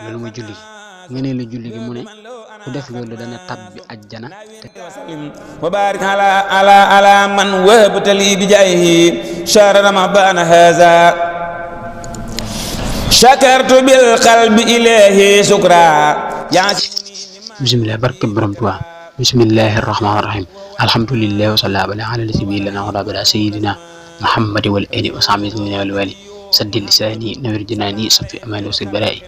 loolu mooy julli gi nga ne la julli gi mu ne ku def loolu dana tabbi ajjana wa barik ala man wahabta li bi jaahihi shahr ramadan hadha shakartu bil qalbi ilahi shukra bismillah barke borom Tuubaa bismillahir rahmanir rahim alhamdulillah wa sallallahu ala nabiyyina wa ala sayyidina muhammad wal ali wa sahbihi wal wali saddil lisani nawir jinani safi amali wa sil bara'i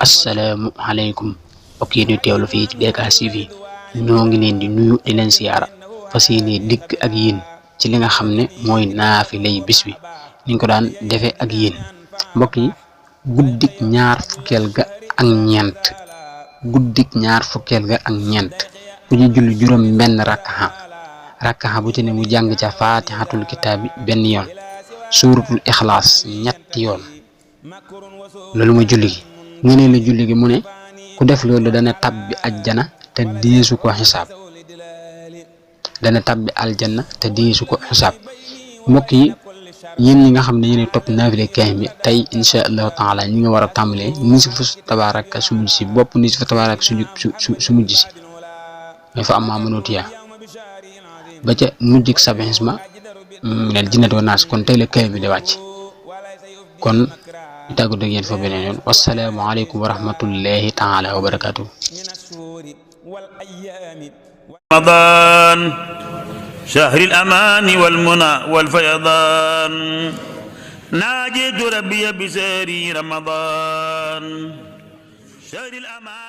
assalamu alaykum mbokk yi ñu teewlu fii ci DK TV ñoo ngi leen di nuyu di leen siyaara fas yéene dikk ak yéen ci li nga xam ne mooy naafilay bis bi niñ ko daan defee ak yéen mbokk yi guddik ñaar fukkeel ga ak ñeent ku ci julli juróom benn rakkaxa bu ci ne mu jàng ca faatihatul kitaabi benn yoon suuratul ixlaas ñetti yoon loolu mooy julli gi nga ne la julli gi mu ne ku def loolu dana tabbi ajjana te deesu ko xisaab mbokk yi yéen ñi nga xam ne yéen topp naafile kaamil bi tey insha allahu taala ñi nga war a tàmbalee nisfu tabaaraka su mujj si bopp nisfu tabaaraka su mujj si mais fa am maa mënootiya ba ca mujjik sab'iisma minal jinnati wan naas kon tey la kaamil bi di wàcc kon ñu tàggu dëgg yéen fa beneen yoon wassalaamu aleykum wa rahmatullahi taala wa barakatuh رمضان شهر الأمان والمنى والفيضان ناجيت ربي بسهر رمضان شهر الأمان